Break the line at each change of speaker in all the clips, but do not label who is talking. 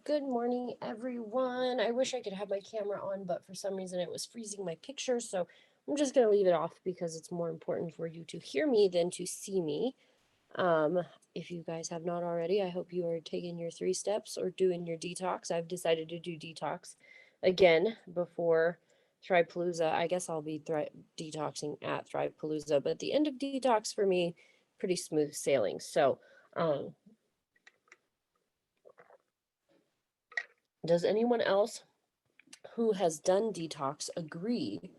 Good morning, everyone. I wish I could have my camera on, but for some reason it was freezing my picture, so I'm just going to leave it off because it's more important for you to hear me than to see me. Um, if you guys have not already, I hope you are taking your 3 steps or doing your detox. I've decided to do detox again before Thrive-Palooza. I guess I'll be detoxing at Thrive-Palooza, but the end of detox for me, pretty smooth sailing. So, um, does anyone else who has done detox agree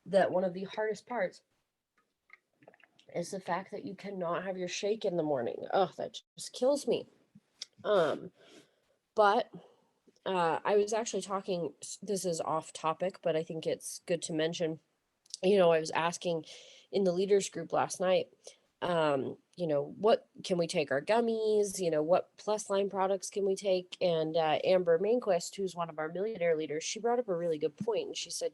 that one of the hardest parts is the fact that you cannot have your shake in the morning? Oh, that just kills me. Um, but I was actually talking, this is off topic, but I think it's good to mention. I was asking in the leaders group last night, what can we take our gummies? What plus line products can we take? And Amber Mainquist, who's one of our millionaire leaders, she brought up a really good point. And she said,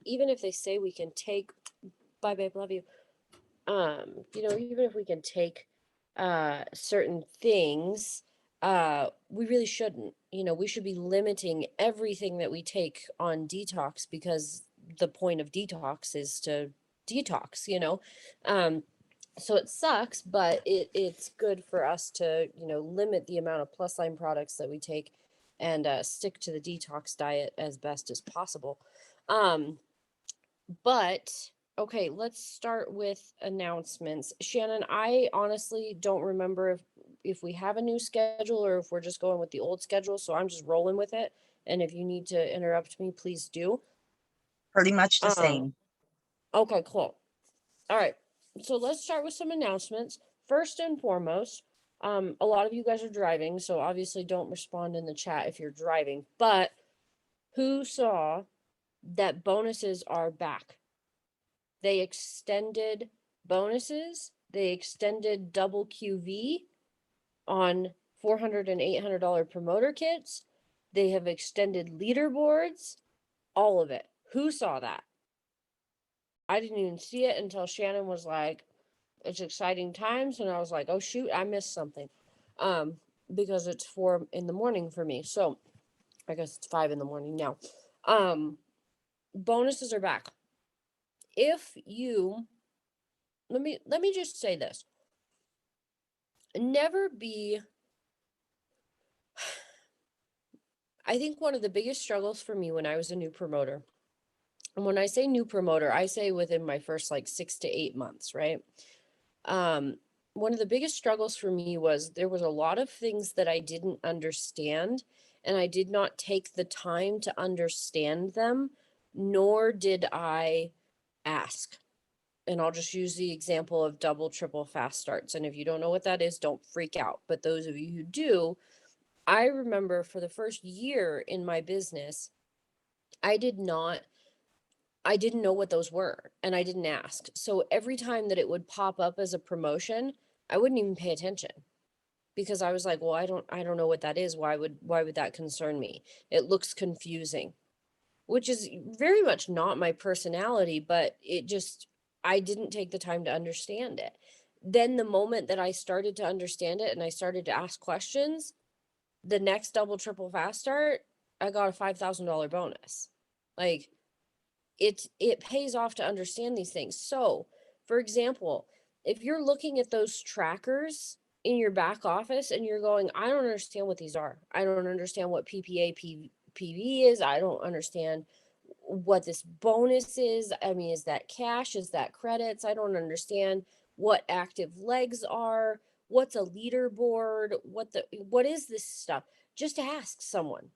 even if they say we can take, bye babe, love you. Even if we can take certain things, we really shouldn't. We should be limiting everything that we take on detox because the point of detox is to detox. Um, so it sucks, but it's good for us to, limit the amount of plus line products that we take and stick to the detox diet as best as possible. Um, but okay, let's start with announcements. Shannon, I honestly don't remember if we have a new schedule or if we're just going with the old schedule, so I'm just rolling with it. And if you need to interrupt me, please do.
Pretty much the
Um,
same.
okay, cool. All right. So let's start with some announcements. First and foremost, a lot of you guys are driving, so obviously don't respond in the chat if you're driving. But who saw that bonuses are back? They extended bonuses. They extended double QV on $400 and $800 promoter kits. They have extended leaderboards, all of it. Who saw that? I didn't even see it until Shannon was like, it's exciting times. And I was like, oh, shoot, I missed something. Um, because it's 4 in the morning for me. So I guess it's 5 in the morning now. Bonuses are back. If you let me just say this. Never be I think one of the biggest struggles for me when I was a new promoter, and when I say new promoter, I say within my first like 6 to 8 months, right? Um, One of the biggest struggles for me was there was a lot of things that I didn't understand, and I did not take the time to understand them, nor did I ask. And I'll just use the example of double, triple fast starts. And if you don't know what that is, don't freak out. But those of you who do, I remember for the first year in my business, I did not I didn't know what those were and I didn't ask. So every time that it would pop up as a promotion, I wouldn't even pay attention because I was like, well, I don't know what that is. Why would that concern me? It looks confusing, which is very much not my personality, but I didn't take the time to understand it. Then the moment that I started to understand it and I started to ask questions, the next double triple fast start, I got a $5,000 bonus. Like it pays off to understand these things. So, for example, if you're looking at those trackers in your back office and you're going, I don't understand what these are. I don't understand what PV is. I don't understand what this bonus is. I mean, is that cash? Is that credits? I don't understand what active legs are. What's a leaderboard? What is this stuff? Just ask someone.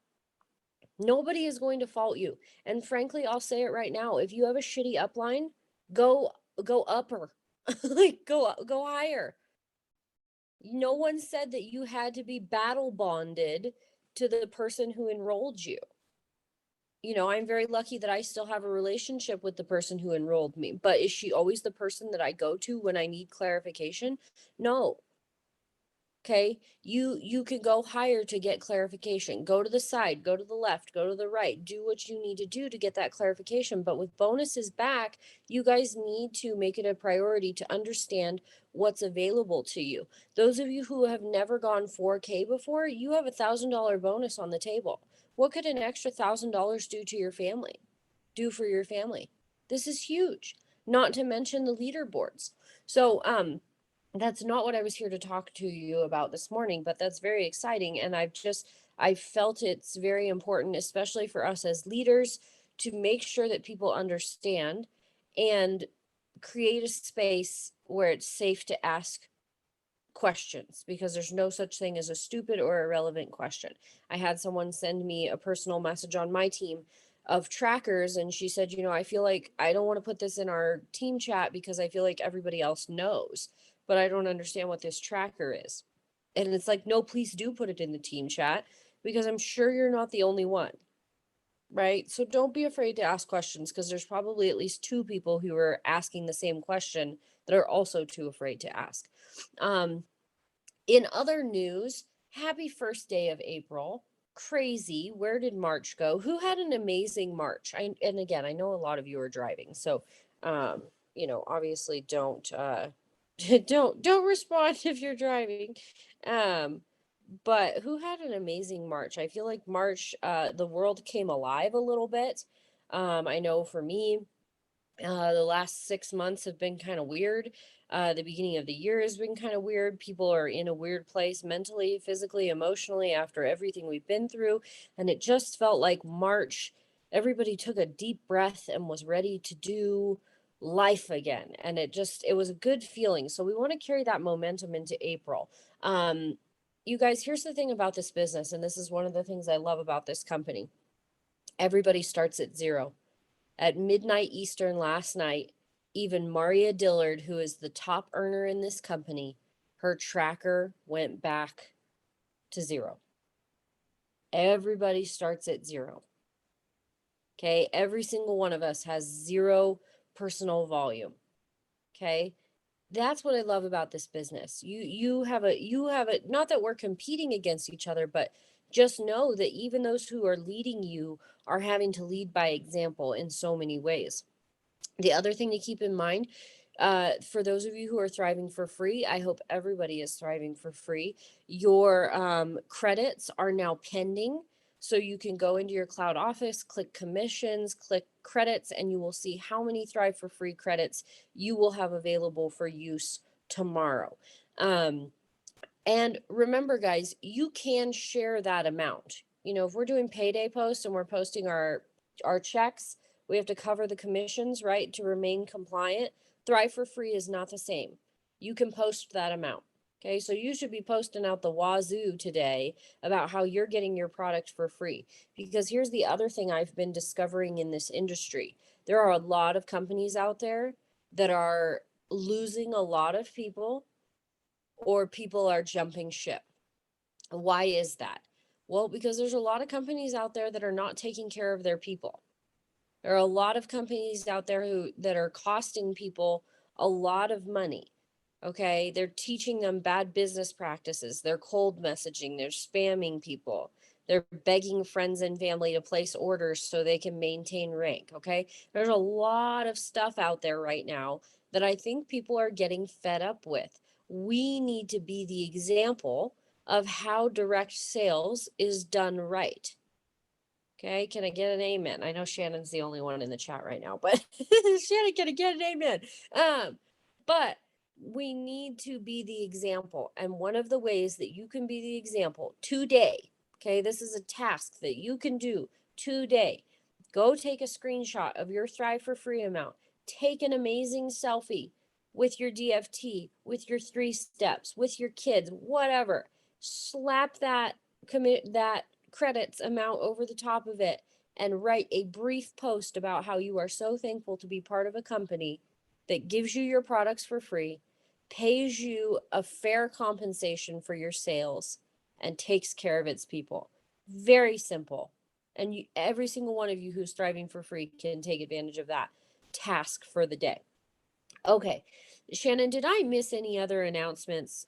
Nobody is going to fault you. And frankly, I'll say it right now. If you have a shitty upline, go go upper. Like go higher. No one said that you had to be battle bonded to the person who enrolled you. I'm very lucky that I still have a relationship with the person who enrolled me. But is she always the person that I go to when I need clarification? No. Okay, you can go higher to get clarification. Go to the side, go to the left, go to the right. Do what you need to do to get that clarification. But with bonuses back, you guys need to make it a priority to understand what's available to you. Those of you who have never gone 4K before, you have $1,000 bonus on the table. What could an extra $1,000 do to your family? Do for your family? This is huge. Not to mention the leaderboards. So, that's not what I was here to talk to you about this morning, but that's very exciting. And I felt it's very important, especially for us as leaders, to make sure that people understand and create a space where it's safe to ask questions, because there's no such thing as a stupid or irrelevant question. I had someone send me a personal message on my team of trackers, and she said, I feel like I don't want to put this in our team chat because I feel like everybody else knows, but I don't understand what this tracker is. And it's like, no, please do put it in the team chat, because I'm sure you're not the only one. Right? So don't be afraid to ask questions, because there's probably at least two people who are asking the same question that are also too afraid to ask. In other news, happy first day of April. Crazy. Where did March go? Who had an amazing March? And again, I know a lot of you are driving, so obviously don't don't respond if you're driving. Um, but who had an amazing March? I feel like March, the world came alive a little bit. I know for me, the last 6 months have been kind of weird. The beginning of the year has been kind of weird. People are in a weird place mentally, physically, emotionally after everything we've been through. And it just felt like March, everybody took a deep breath and was ready to do life again. And it was a good feeling. So we want to carry that momentum into April. You guys, here's the thing about this business, and this is one of the things I love about this company. Everybody starts at zero. At midnight Eastern last night, even Maria Dillard, who is the top earner in this company, her tracker went back to zero. Everybody starts at zero. Okay. Every single one of us has zero personal volume. Okay. That's what I love about this business. You have a not that we're competing against each other, but just know that even those who are leading you are having to lead by example in so many ways. The other thing to keep in mind, for those of you who are thriving for free, I hope everybody is thriving for free. Your credits are now pending. So you can go into your cloud office, click commissions, click credits, and you will see how many Thrive for Free credits you will have available for use tomorrow. And remember, guys, you can share that amount. If we're doing payday posts and we're posting our checks, we have to cover the commissions, right, to remain compliant. Thrive for Free is not the same. You can post that amount. Okay, so you should be posting out the wazoo today about how you're getting your product for free. Because here's the other thing I've been discovering in this industry. There are a lot of companies out there that are losing a lot of people, or people are jumping ship. Why is that? Well, because there's a lot of companies out there that are not taking care of their people. There are a lot of companies out there that are costing people a lot of money. Okay, they're teaching them bad business practices. They're cold messaging, they're spamming people. They're begging friends and family to place orders so they can maintain rank. Okay, there's a lot of stuff out there right now that I think people are getting fed up with. We need to be the example of how direct sales is done right. Okay, can I get an amen? I know Shannon's the only one in the chat right now, but Shannon, can I get an amen? But we need to be the example. And one of the ways that you can be the example today, okay, this is a task that you can do today. Go take a screenshot of your Thrive for Free amount. Take an amazing selfie with your DFT, with your 3 steps, with your kids, whatever. Slap that credits amount over the top of it and write a brief post about how you are so thankful to be part of a company that gives you your products for free, pays you a fair compensation for your sales, and takes care of its people. Very simple. And every single one of you who's thriving for free can take advantage of that task for the day. Okay. Shannon, did I miss any other announcements?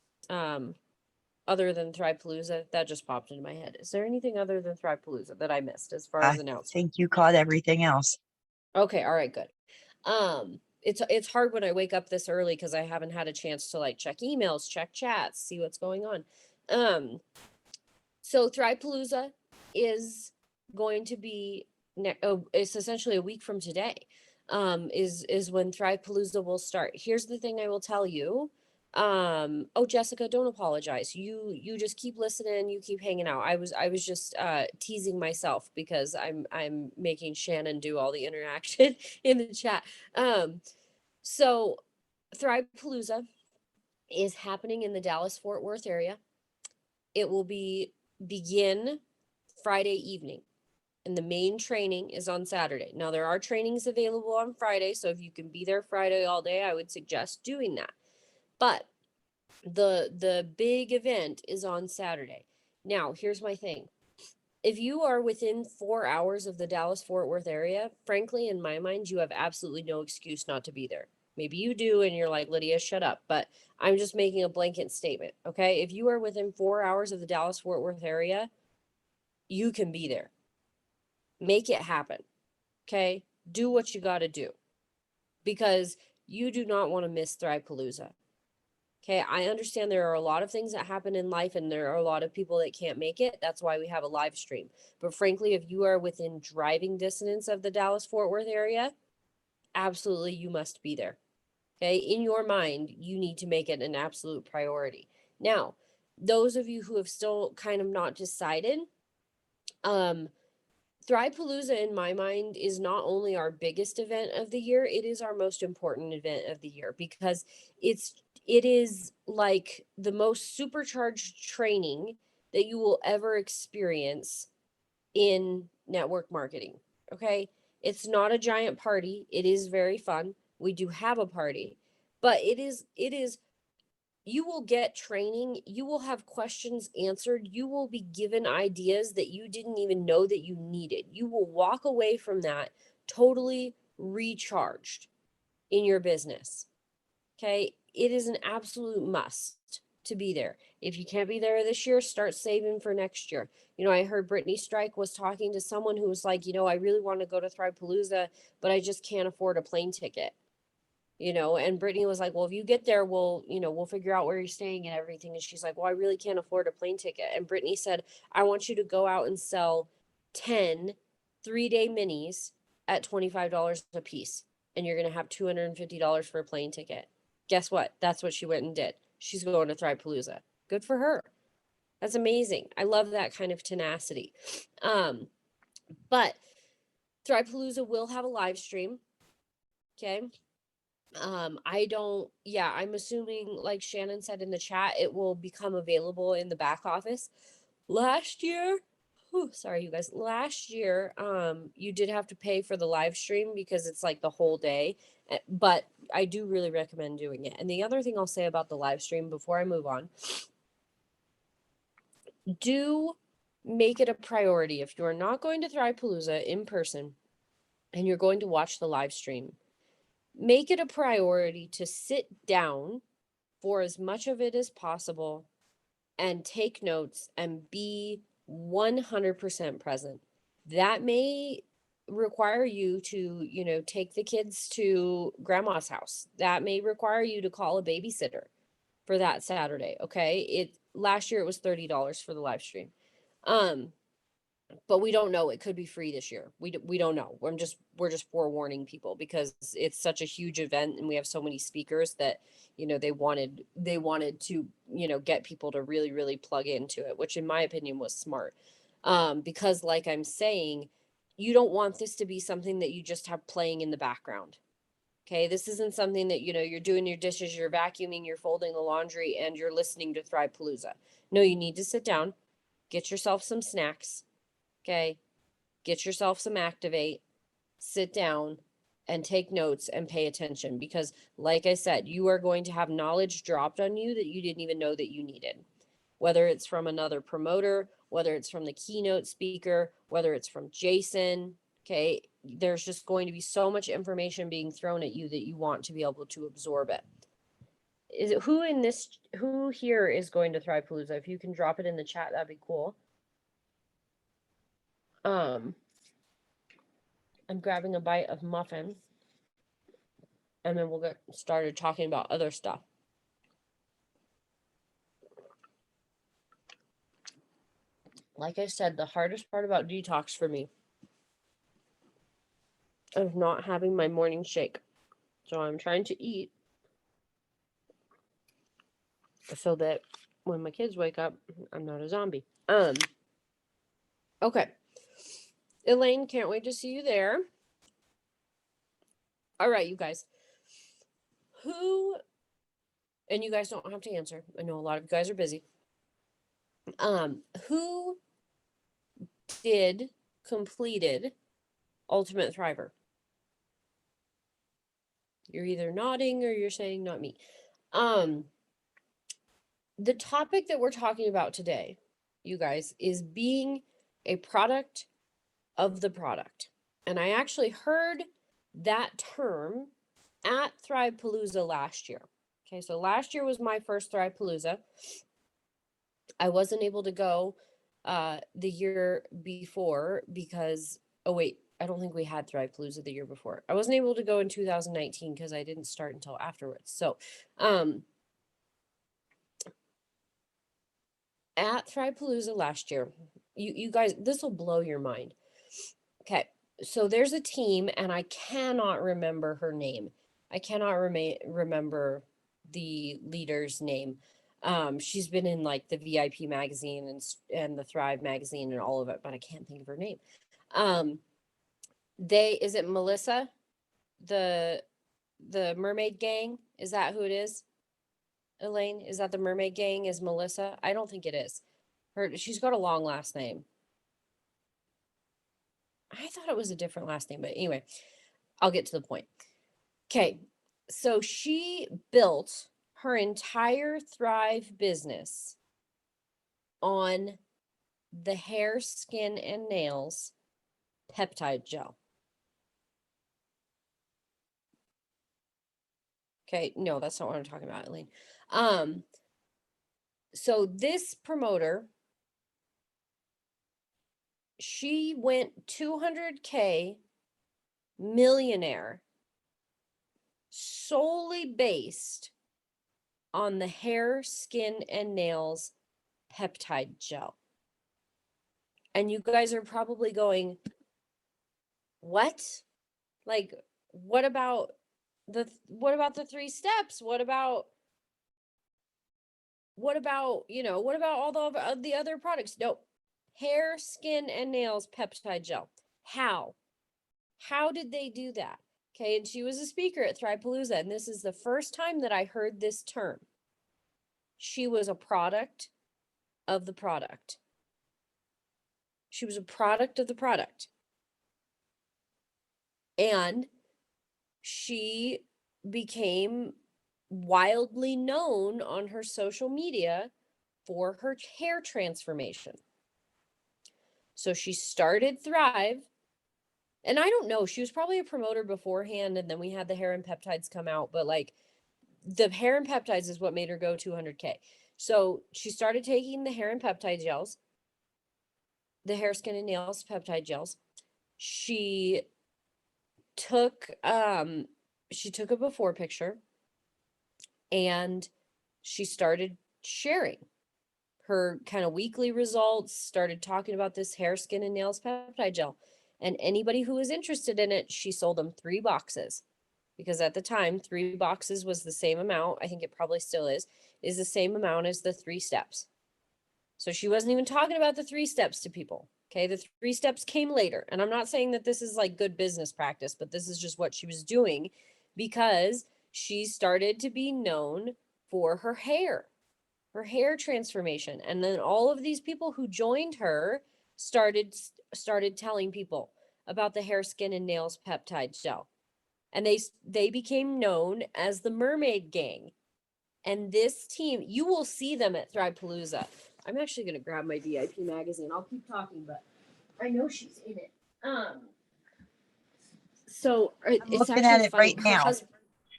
other than Thrive-Palooza? That just popped into my head. Is there anything other than Thrive-Palooza that I missed as far as
I
announcements?
think you caught everything else.
Okay, all right, good. It's hard when I wake up this early because I haven't had a chance to like check emails, check chats, see what's going on. So Thrive-Palooza is going to be it's essentially a week from today. Is when Thrive-Palooza will start. Here's the thing I will tell you. Oh, Jessica, don't apologize. You just keep listening, you keep hanging out. I was just teasing myself because I'm making Shannon do all the interaction in the chat. So Thrive-Palooza is happening in the Dallas Fort Worth area. It will begin Friday evening, and the main training is on Saturday. Now there are trainings available on Friday, so if you can be there Friday all day, I would suggest doing that. But the big event is on Saturday. Now, here's my thing. If you are within 4 hours of the Dallas Fort Worth area, frankly, in my mind, you have absolutely no excuse not to be there. Maybe you do, and you're like, Lydia, shut up. But I'm just making a blanket statement. Okay. If you are within 4 hours of the Dallas Fort Worth area, you can be there. Make it happen. Okay. Do what you got to do because you do not want to miss Thrive-Palooza. Okay, I understand there are a lot of things that happen in life and there are a lot of people that can't make it. That's why we have a live stream. But frankly, if you are within driving distance of the Dallas Fort Worth area, absolutely you must be there. Okay, in your mind, you need to make it an absolute priority. Now, those of you who have still kind of not decided, Thrive-Palooza, in my mind, is not only our biggest event of the year, it is our most important event of the year because it is like the most supercharged training that you will ever experience in network marketing. Okay? It's not a giant party. It is very fun. We do have a party, but it is you will get training, you will have questions answered, you will be given ideas that you didn't even know that you needed. You will walk away from that totally recharged in your business. Okay? It is an absolute must to be there. If you can't be there this year, start saving for next year. I heard Brittany Strike was talking to someone who was like, I really want to go to Thrive-Palooza, but I just can't afford a plane ticket. And Brittany was like, well, if you get there, we'll figure out where you're staying and everything. And she's like, well, I really can't afford a plane ticket. And Brittany said, I want you to go out and sell 10 3-day minis at $25 a piece. And you're going to have $250 for a plane ticket. Guess what? That's what she went and did. She's going to Thrive-Palooza. Good for her. That's amazing. I love that kind of tenacity. But Thrive-Palooza will have a live stream. Okay. I'm assuming, like Shannon said in the chat, it will become available in the back office. Last year, sorry, you guys, last year, you did have to pay for the live stream because it's like the whole day. But I do really recommend doing it. And the other thing I'll say about the live stream before I move on, do make it a priority if you're not going to Thrive-Palooza in person and you're going to watch the live stream, make it a priority to sit down for as much of it as possible and take notes and be 100% present. That may require you to, take the kids to grandma's house. That may require you to call a babysitter for that Saturday, okay? Last year it was $30 for the live stream. But we don't know, it could be free this year. We don't know. We're just forewarning people because it's such a huge event and we have so many speakers that they wanted to get people to really really plug into it, which in my opinion was smart. Because like I'm saying, you don't want this to be something that you just have playing in the background. Okay, this isn't something that you're doing your dishes, you're vacuuming, you're folding the laundry, and you're listening to Thrive-Palooza. No, you need to sit down, get yourself some snacks. Okay. Get yourself some Activate, sit down and take notes and pay attention because, like I said, you are going to have knowledge dropped on you that you didn't even know that you needed. Whether it's from another promoter, whether it's from the keynote speaker, whether it's from Jason. Okay. There's just going to be so much information being thrown at you that you want to be able to absorb it. is it who here is going to Thrive-Palooza? If you can drop it in the chat, that'd be cool. I'm grabbing a bite of muffin, and then we'll get started talking about other stuff. Like I said, the hardest part about detox for me is not having my morning shake. So I'm trying to eat so that when my kids wake up, I'm not a zombie. Okay. Elaine, can't wait to see you there. All right, you guys. Who, and you guys don't have to answer. I know a lot of you guys are busy. Who completed Ultimate Thriver? You're either nodding or you're saying not me. The topic that we're talking about today, you guys, is being a product of the product. And I actually heard that term at Thrive-Palooza last year. Okay, so last year was my first Thrive-Palooza. I wasn't able to go the year before because, oh wait, I don't think we had Thrive-Palooza the year before. I wasn't able to go in 2019 because I didn't start until afterwards. So at Thrive-Palooza last year, you guys, this will blow your mind. Okay, so there's a team, and I cannot remember her name. I cannot remember the leader's name. She's been in like the VIP magazine and the Thrive magazine and all of it, but I can't think of her name. Is it Melissa? The Mermaid Gang? Is that who it is? Elaine, is that the Mermaid Gang? Is Melissa? I don't think it is. She's got a long last name. I thought it was a different last name, but anyway, I'll get to the point. Okay, so she built her entire Thrive business on the hair, skin, and nails peptide gel. Okay, no, that's not what I'm talking about, Elaine. So this promoter, she went 200K millionaire solely based on the hair, skin, and nails peptide gel. And you guys are probably going, what? Like, what about the 3 steps? What about what about all the other products? No. Hair, skin, and nails peptide gel. How did they do that? Okay, and she was a speaker at Thrive-Palooza, and this is the first time that I heard this term. She was a product of the product. She was a product of the product. And she became wildly known on her social media for her hair transformation. So she started Thrive. And I don't know, she was probably a promoter beforehand, and then we had the hair and peptides come out, but like the hair and peptides is what made her go 200K. So she started taking the hair and peptide gels, the hair, skin, and nails peptide gels. She took a before picture and she started sharing her kind of weekly results, started talking about this hair, skin, and nails peptide gel. And anybody who was interested in it, she sold them 3 boxes. Because at the time, 3 boxes was the same amount. I think it probably still is the same amount as the 3 steps. So she wasn't even talking about the 3 steps to people. Okay, the 3 steps came later. And I'm not saying that this is like good business practice, but this is just what she was doing because she started to be known for her hair transformation. And then all of these people who joined her started telling people about the hair, skin, and nails peptide gel. And they became known as the Mermaid Gang. And this team, you will see them at Thrive-Palooza. I'm actually going to grab my VIP magazine. I'll keep talking, but I know she's in it. So
I'm
it's
looking
actually
at it
funny.
right now.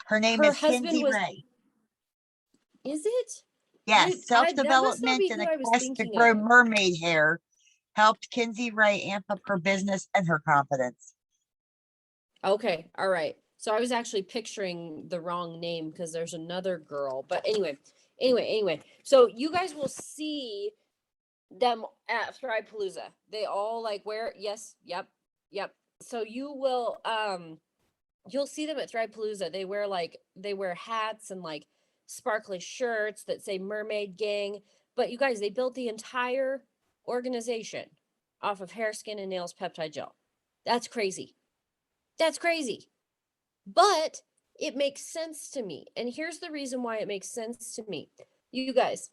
Her name is Kinsey Ray.
Is it?
Yes,
That must not
self-development
be
and
who
a
I was
quest to
thinking
grow
of.
mermaid hair helped Kinsey Ray amp up her business and her confidence.
Okay, all right. So I was actually picturing the wrong name because there's another girl. But anyway. So you guys will see them at Thrive-Palooza. They all like wear, yes, yep. So you'll see them at Thrive-Palooza. They wear hats and like sparkly shirts that say Mermaid Gang. But you guys, they built the entire organization off of hair, skin, and nails peptide gel. That's crazy. That's crazy. But it makes sense to me. And here's the reason why it makes sense to me. You guys,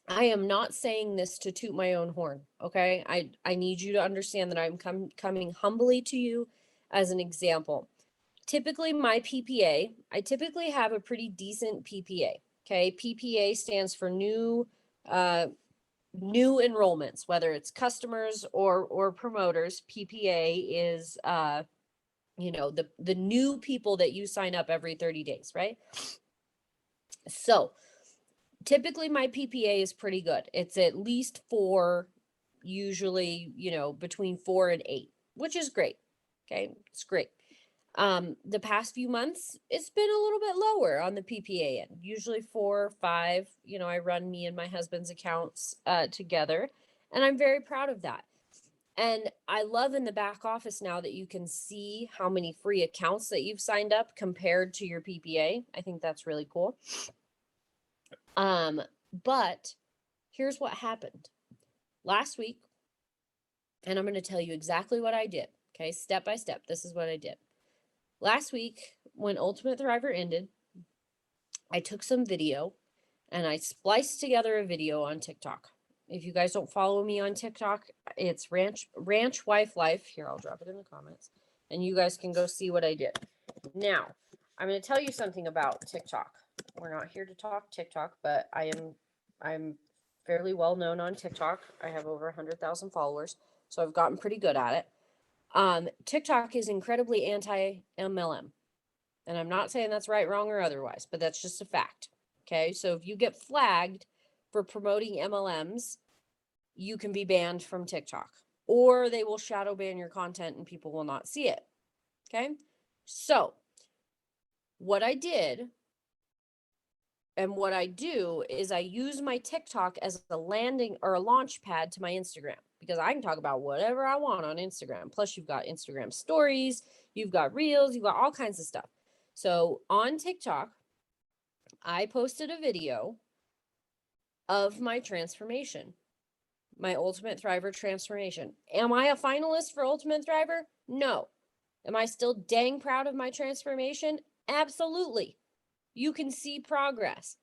I am not saying this to toot my own horn, okay? I need you to understand that I'm coming humbly to you as an example. Typically my PPA, I typically have a pretty decent PPA, okay? PPA stands for new enrollments, whether it's customers or promoters. PPA is the new people that you sign up every 30 days, right? So typically my PPA is pretty good. It's at least 4, usually, between 4 and 8, which is great. Okay, it's great. The past few months, it's been a little bit lower on the PPA end, usually 4 or 5. I run me and my husband's accounts together, and I'm very proud of that. And I love in the back office now that you can see how many free accounts that you've signed up compared to your PPA. I think that's really cool. But here's what happened last week, and I'm going to tell you exactly what I did. Okay, step by step. This is what I did. Last week, when Ultimate Thriver ended, I took some video and I spliced together a video on TikTok. If you guys don't follow me on TikTok, it's Ranch Wife Life. Here, I'll drop it in the comments, and you guys can go see what I did. Now, I'm going to tell you something about TikTok. We're not here to talk TikTok, but I'm fairly well known on TikTok. I have over 100,000 followers, so I've gotten pretty good at it. TikTok is incredibly anti-MLM, and I'm not saying that's right, wrong, or otherwise, but that's just a fact. Okay, so if you get flagged for promoting MLMs, you can be banned from TikTok, or they will shadow ban your content and people will not see it. Okay, so what I did and what I do is I use my TikTok as a landing or a launch pad to my Instagram, because I can talk about whatever I want on Instagram. Plus, you've got Instagram stories, you've got reels, you've got all kinds of stuff. So on TikTok, I posted a video of my transformation, my Ultimate Thriver transformation. Am I a finalist for Ultimate Thriver? No. Am I still dang proud of my transformation? Absolutely. You can see progress.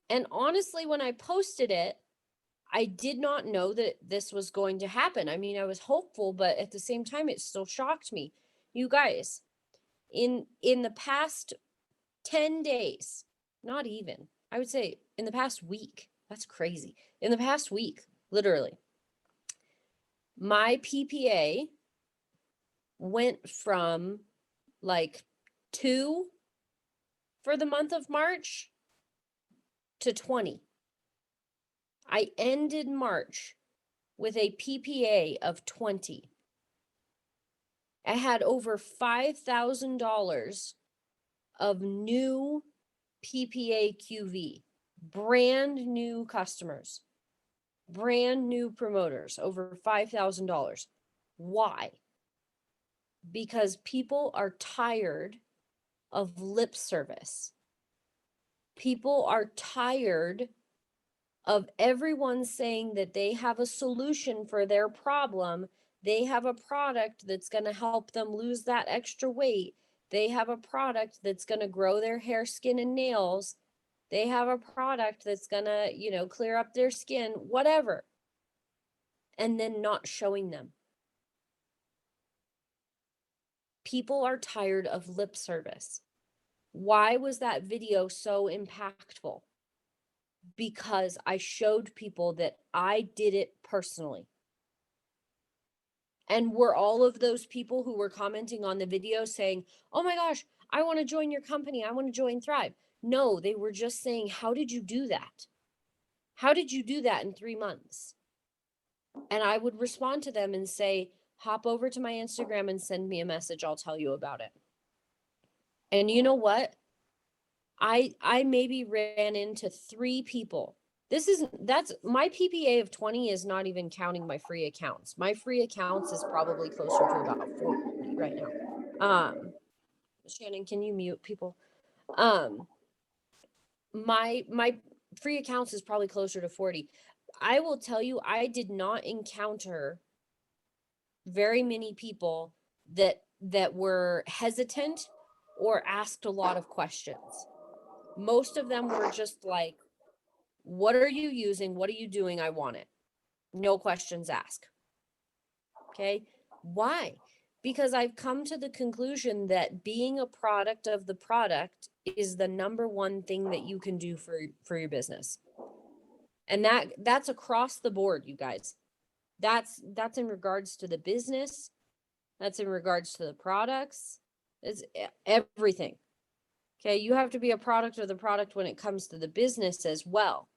And honestly, when I posted it, I did not know that this was going to happen. I mean, I was hopeful, but at the same time, it still shocked me. You guys, in the past 10 days, not even, I would say in the past week, that's crazy. In the past week, literally, my PPA went from like 2 for the month of March to 20. I ended March with a PPA of 20. I had over $5,000 of new PPA QV, brand new customers, brand new promoters, over $5,000. Why? Because people are tired of lip service. People are tired of everyone saying that they have a solution for their problem. They have a product that's going to help them lose that extra weight. They have a product that's going to grow their hair, skin, and nails. They have a product that's going to, clear up their skin, whatever. And then not showing them. People are tired of lip service. Why was that video so impactful? Because I showed people that I did it personally. And were all of those people who were commenting on the video saying, "Oh my gosh, I want to join your company. I want to join Thrive." No, they were just saying, how did you do that? How did you do that in 3 months? And I would respond to them and say, hop over to my Instagram and send me a message. I'll tell you about it. And you know what? I maybe ran into 3 people. That's my PPA of 20 is not even counting my free accounts. My free accounts is probably closer to about 40 right now. Shannon, can you mute people? Um, my free accounts is probably closer to 40. I will tell you, I did not encounter very many people that were hesitant or asked a lot of questions. Most of them were just like, what are you using? What are you doing? I want it. No questions asked. Okay. Why? Because I've come to the conclusion that being a product of the product is the number one thing that you can do for your business. And that's across the board, you guys. That's in regards to the business, that's in regards to the products. It's everything. Okay, you have to be a product of the product when it comes to the business as well.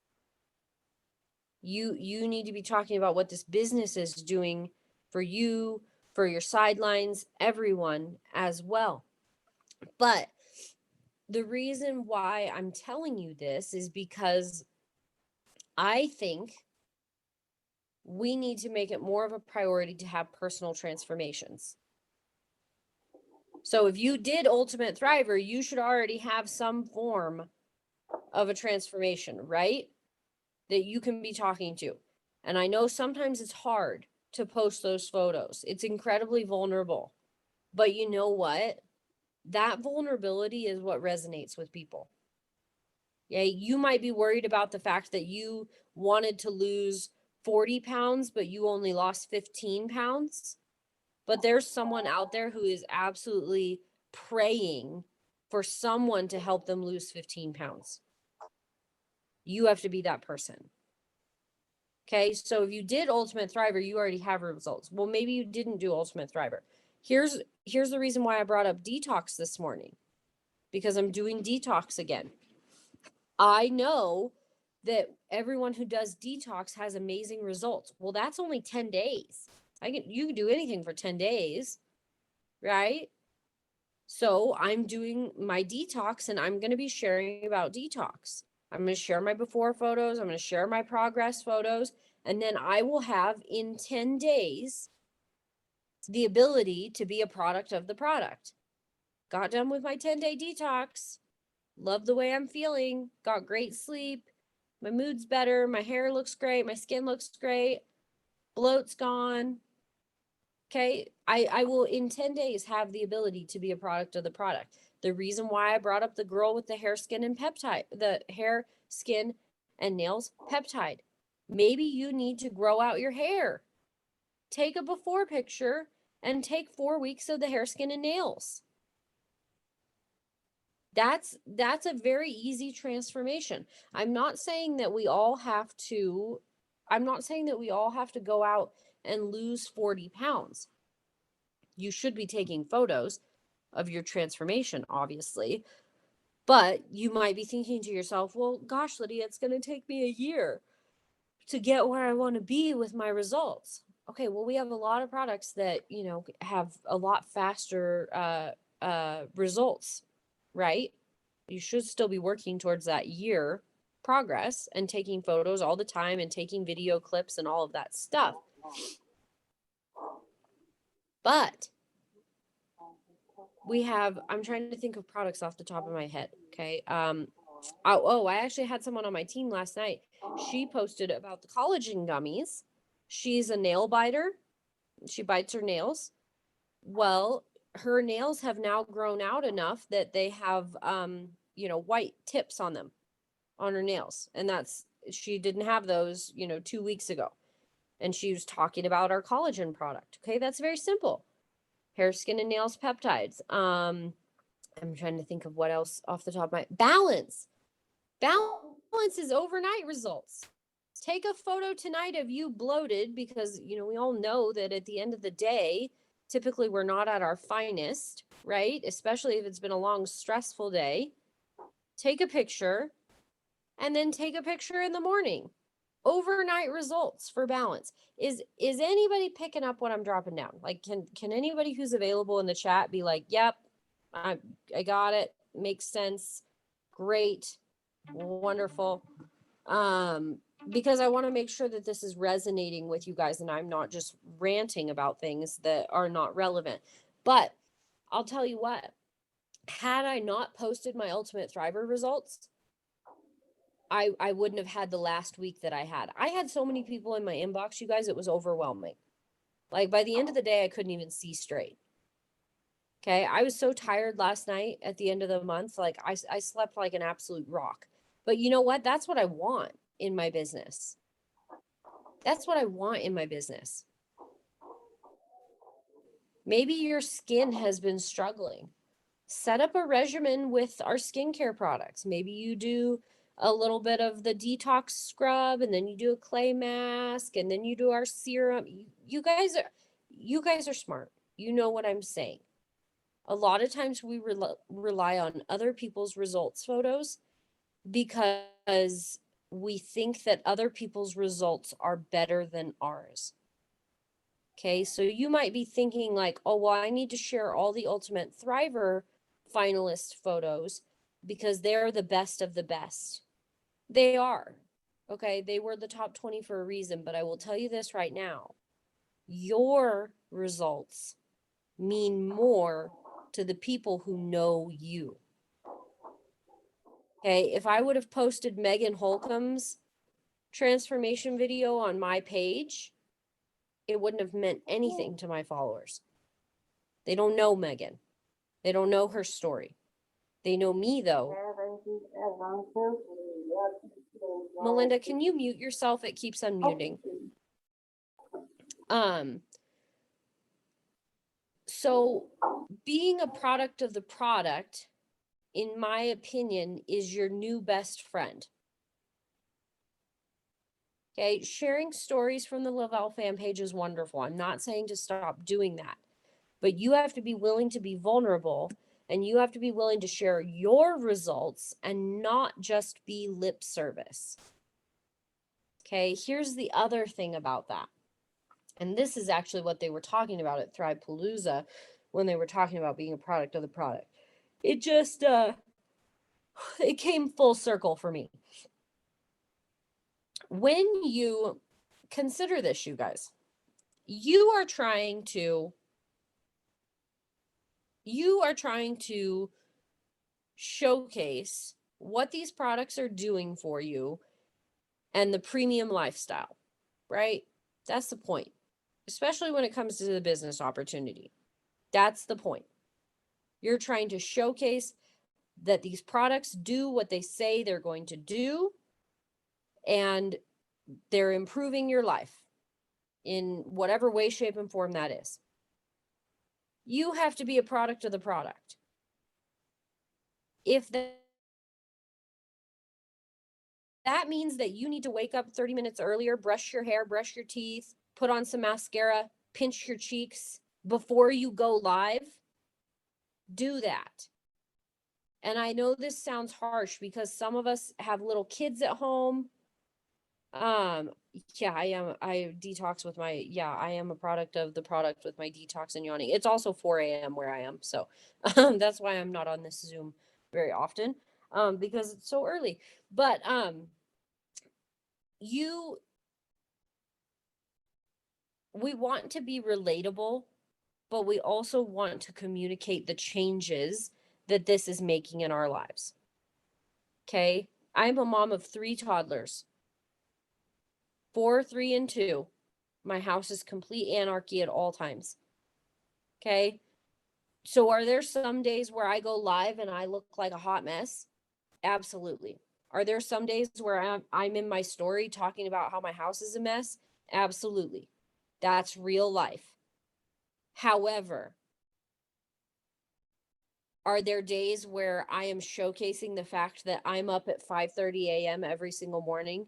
You need to be talking about what this business is doing for you, for your sidelines, everyone as well. But the reason why I'm telling you this is because I think we need to make it more of a priority to have personal transformations. So if you did Ultimate Thriver, you should already have some form of a transformation, right? That you can be talking to. And I know sometimes it's hard to post those photos. It's incredibly vulnerable. But you know what? That vulnerability is what resonates with people. Yeah, you might be worried about the fact that you wanted to lose 40 pounds, but you only lost 15 pounds. But there's someone out there who is absolutely praying for someone to help them lose 15 pounds. You have to be that person. Okay, so if you did Ultimate Thriver, you already have results. Well, maybe you didn't do Ultimate Thriver. Here's the reason why I brought up detox this morning, because I'm doing detox again. I know that everyone who does detox has amazing results. Well, that's only 10 days. You can do anything for 10 days, right? So I'm doing my detox and I'm going to be sharing about detox. I'm going to share my before photos. I'm going to share my progress photos. And then I will have in 10 days the ability to be a product of the product. Got done with my 10-day detox. Love the way I'm feeling. Got great sleep. My mood's better. My hair looks great. My skin looks great. Bloat's gone. Okay. I will in 10 days have the ability to be a product of the product. The reason why I brought up the girl with the hair, skin, and peptide, the hair, skin, and nails peptide. Maybe you need to grow out your hair. Take a before picture and take 4 weeks of the hair, skin, and nails. That's a very easy transformation. I'm not saying that we all have to go out and lose 40 pounds. You should be taking photos of your transformation, obviously. But you might be thinking to yourself, well, gosh, Lydia, it's going to take me a year to get where I want to be with my results. Okay, well, we have a lot of products that, have a lot faster results, right? You should still be working towards that year progress and taking photos all the time and taking video clips and all of that stuff. But I'm trying to think of products off the top of my head. Okay. I actually had someone on my team last night. She posted about the collagen gummies. She's a nail biter. She bites her nails. Well, her nails have now grown out enough that they have, white tips on them, on her nails. And she didn't have those, 2 weeks ago. And she was talking about our collagen product. Okay. That's very simple. Hair, skin, and nails peptides. I'm trying to think of what else off the top of my balance. Balance is overnight results. Take a photo tonight of you bloated because, we all know that at the end of the day, typically we're not at our finest, right? Especially if it's been a long, stressful day. take a picture, and then take a picture in the morning. Overnight results for balance. Is anybody picking up what I'm dropping down? Like, can anybody who's available in the chat be like, yep, I got it, makes sense, great, wonderful. Because I want to make sure that this is resonating with you guys and I'm not just ranting about things that are not relevant. But I'll tell you what, had I not posted my Ultimate Thriver results, I wouldn't have had the last week that I had. I had so many people in my inbox, you guys, it was overwhelming. Like by the end of the day, I couldn't even see straight. Okay. I was so tired last night at the end of the month. Like I slept like an absolute rock. But you know what? That's what I want in my business. That's what I want in my business. Maybe your skin has been struggling. Set up a regimen with our skincare products. Maybe you do a little bit of the detox scrub and then you do a clay mask and then you do our serum. You guys are smart. You know what I'm saying. A lot of times we rely on other people's results photos because we think that other people's results are better than ours. Okay, so you might be thinking like, oh, well, I need to share all the Ultimate Thriver finalist photos because they're the best of the best. They are. Okay, they were the top 20 for a reason, but I will tell you this right now. Your results mean more to the people who know you. Okay, if I would have posted Megan Holcomb's transformation video on my page, it wouldn't have meant anything to my followers. They don't know Megan. They don't know her story. They know me though. Melinda, can you mute yourself? It keeps unmuting. So being a product of the product, in my opinion, is your new best friend. Okay, sharing stories from the Lavelle fan page is wonderful. I'm not saying to stop doing that, but you have to be willing to be vulnerable and you have to be willing to share your results and not just be lip service. Okay, here's the other thing about that. And this is actually what they were talking about at Thrivepalooza when they were talking about being a product of the product. It just, it came full circle for me. When you consider this, you guys, you are trying to showcase what these products are doing for you and the premium lifestyle, right? That's the point, especially when it comes to the business opportunity. That's the point. You're trying to showcase that these products do what they say they're going to do and they're improving your life in whatever way, shape, and form that is. You have to be a product of the product. If that means that you need to wake up 30 minutes earlier, brush your hair, brush your teeth, put on some mascara, pinch your cheeks before you go live, do that. And I know this sounds harsh because some of us have little kids at home. Yeah, I detox with my, I am a product of the product with my detox and yawning. It's also 4 a.m. where I am. So that's why I'm not on this Zoom very often, because it's so early. But we want to be relatable, but we also want to communicate the changes that this is making in our lives. Okay. I'm a mom of 3 toddlers, 4, 3, and 2. My house is complete anarchy at all times. Okay. So are there some days where I go live and I look like a hot mess? Absolutely. Are there some days where I'm in my story talking about how my house is a mess? Absolutely. That's real life. However, are there days where I am showcasing the fact that I'm up at 5:30 a.m. every single morning,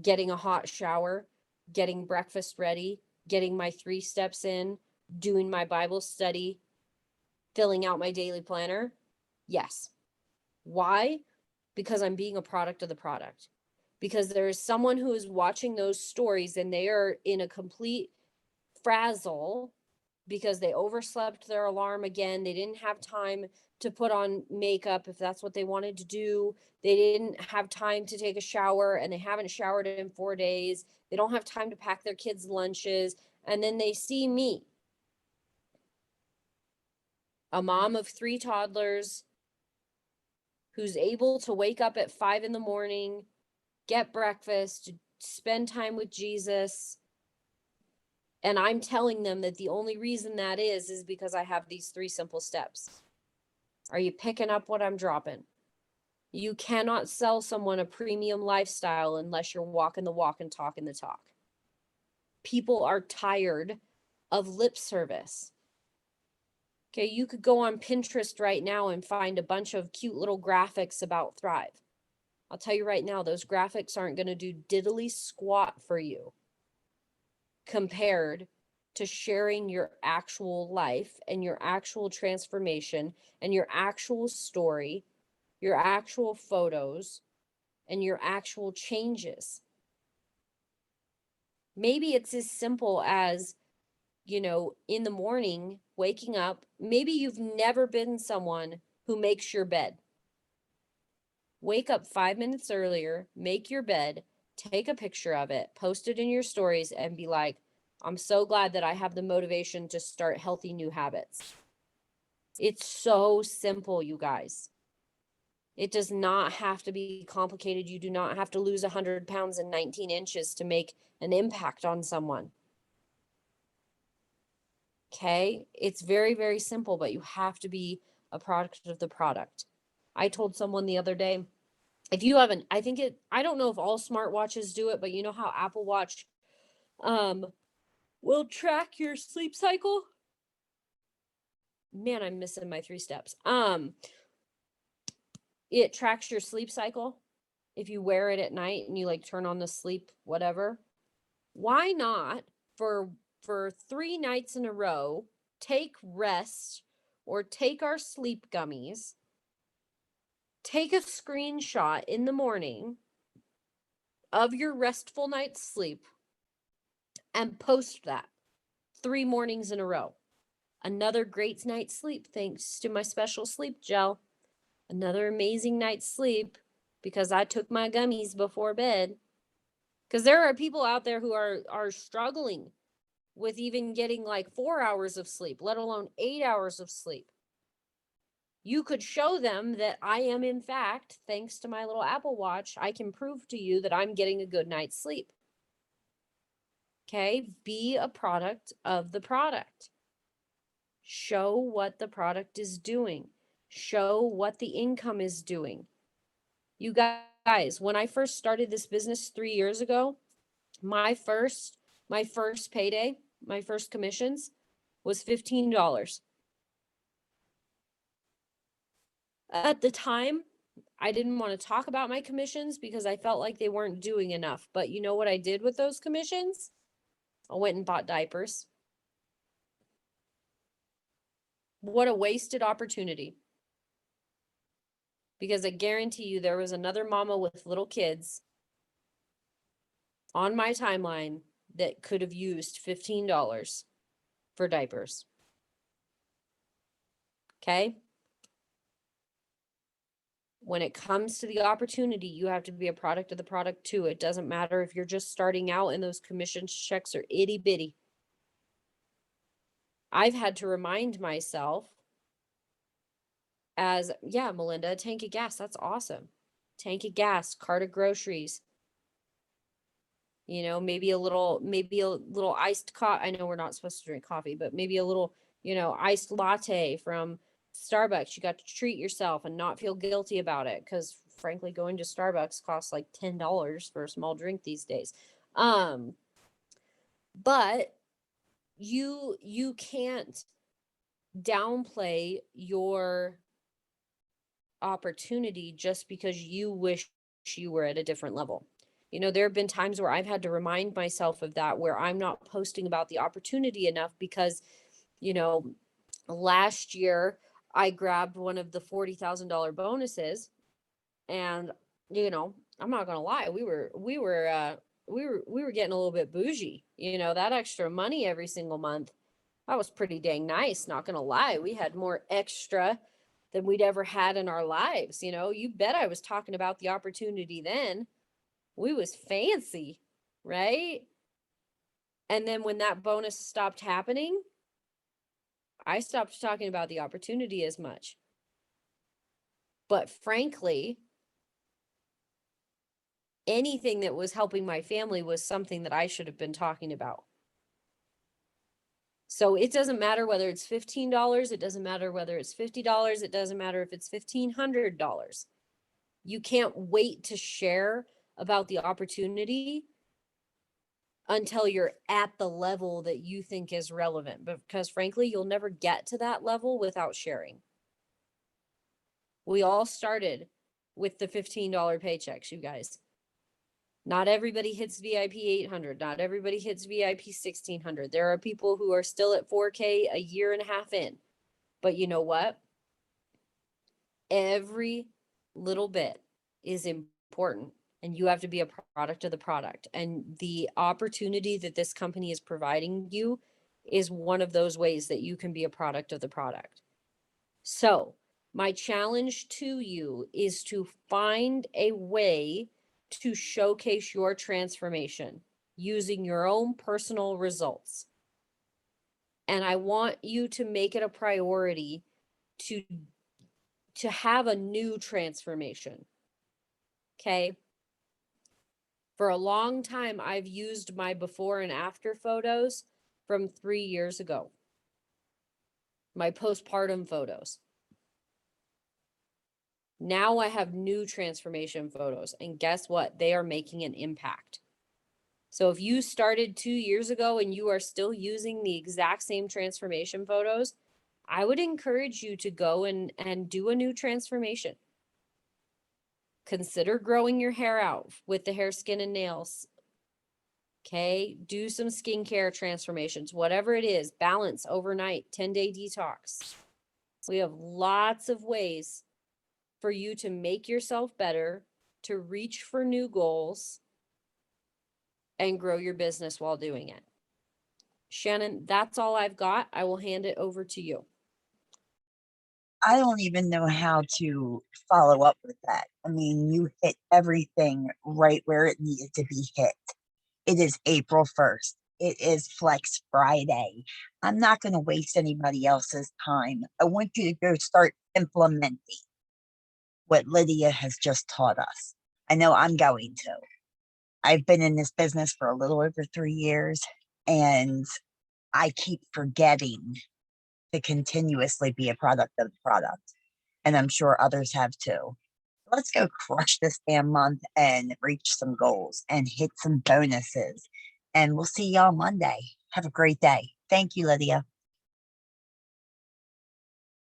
getting a hot shower, getting breakfast ready, getting my 3 steps in, doing my Bible study, filling out my daily planner? Yes. Why? Because I'm being a product of the product. Because there is someone who is watching those stories and they are in a complete frazzle because they overslept their alarm again. They didn't have time to put on makeup if that's what they wanted to do. They didn't have time to take a shower and they haven't showered in 4 days. They don't have time to pack their kids' lunches. And then they see me, a mom of 3 toddlers who's able to wake up at 5 in the morning, get breakfast, spend time with Jesus. And I'm telling them that the only reason that is because I have these 3 simple steps. Are you picking up what I'm dropping? You cannot sell someone a premium lifestyle unless you're walking the walk and talking the talk. People are tired of lip service. Okay, you could go on Pinterest right now and find a bunch of cute little graphics about Thrive. I'll tell you right now, those graphics aren't going to do diddly squat for you compared to sharing your actual life and your actual transformation and your actual story, your actual photos, and your actual changes. Maybe it's as simple as, in the morning, waking up. Maybe you've never been someone who makes your bed. Wake up 5 minutes earlier, make your bed, take a picture of it, post it in your stories, and be like, I'm so glad that I have the motivation to start healthy new habits. It's so simple, you guys. It does not have to be complicated. You do not have to lose 100 pounds and 19 inches to make an impact on someone. Okay? It's very, very simple, but you have to be a product of the product. I told someone the other day, if you haven't, I don't know if all smartwatches do it, but you know how Apple Watch will track your sleep cycle? Man, I'm missing my 3 steps. It tracks your sleep cycle if you wear it at night and you like turn on the sleep whatever. Why not for 3 nights in a row take rest or take our sleep gummies, take a screenshot in the morning of your restful night's sleep and post that 3 mornings in a row. Another great night's sleep thanks to my special sleep gel. Another amazing night's sleep because I took my gummies before bed. Because there are people out there who are struggling with even getting like 4 hours of sleep, let alone 8 hours of sleep. You could show them that I am, in fact, thanks to my little Apple Watch, I can prove to you that I'm getting a good night's sleep. Okay, be a product of the product. Show what the product is doing. Show what the income is doing. You guys, when I first started this business 3 years ago, my first payday, my first commissions was $15. At the time, I didn't want to talk about my commissions because I felt like they weren't doing enough. But you know what I did with those commissions? I went and bought diapers. What a wasted opportunity. Because I guarantee you there was another mama with little kids on my timeline that could have used $15 for diapers. Okay? When it comes to the opportunity, you have to be a product of the product too. It doesn't matter if you're just starting out and those commission checks are itty bitty. I've had to remind myself yeah, Melinda, a tank of gas, that's awesome. Tank of gas, cart of groceries, maybe a little iced coffee. I know we're not supposed to drink coffee, but maybe a little, iced latte from Starbucks. You got to treat yourself and not feel guilty about it because frankly, going to Starbucks costs like $10 for a small drink these days. But you can't downplay your opportunity just because you wish you were at a different level. There have been times where I've had to remind myself of that, where I'm not posting about the opportunity enough because, last year I grabbed one of the $40,000 bonuses, and I'm not gonna lie, we were getting a little bit bougie. That extra money every single month, that was pretty dang nice, not gonna lie. We had more extra than we'd ever had in our lives. You bet I was talking about the opportunity then. We was fancy, right? And then when that bonus stopped happening, I stopped talking about the opportunity as much. But frankly, anything that was helping my family was something that I should have been talking about. So it doesn't matter whether it's $15, it doesn't matter whether it's $50, it doesn't matter if it's $1,500. You can't wait to share about the opportunity until you're at the level that you think is relevant, because frankly, you'll never get to that level without sharing. We all started with the $15 paychecks, you guys. Not everybody hits VIP 800. Not everybody hits VIP 1600. There are people who are still at 4K a year and a half in. But you know what? Every little bit is important, and you have to be a product of the product. And the opportunity that this company is providing you is one of those ways that you can be a product of the product. So, my challenge to you is to find a way to showcase your transformation using your own personal results. And I want you to make it a priority to have a new transformation. Okay? For a long time, I've used my before and after photos from 3 years ago. My postpartum photos. Now I have new transformation photos, and guess what? They are making an impact. So if you started 2 years ago and you are still using the exact same transformation photos, I would encourage you to go and do a new transformation. Consider growing your hair out with the hair, skin, and nails. Okay, do some skincare transformations, whatever it is, balance overnight, 10-day detox. We have lots of ways for you to make yourself better, to reach for new goals, and grow your business while doing it. Shannon, that's all I've got. I will hand it over to you.
I don't even know how to follow up with that. I mean, you hit everything right where it needed to be hit. It is April 1st. It is Flex Friday. I'm not going to waste anybody else's time. I want you to go start implementing what Lydia has just taught us. I know I'm going to. I've been in this business for a little over 3 years, and I keep forgetting to continuously be a product of the product. And I'm sure others have too. Let's go crush this damn month and reach some goals and hit some bonuses. And we'll see y'all Monday. Have a great day. Thank you, Lydia.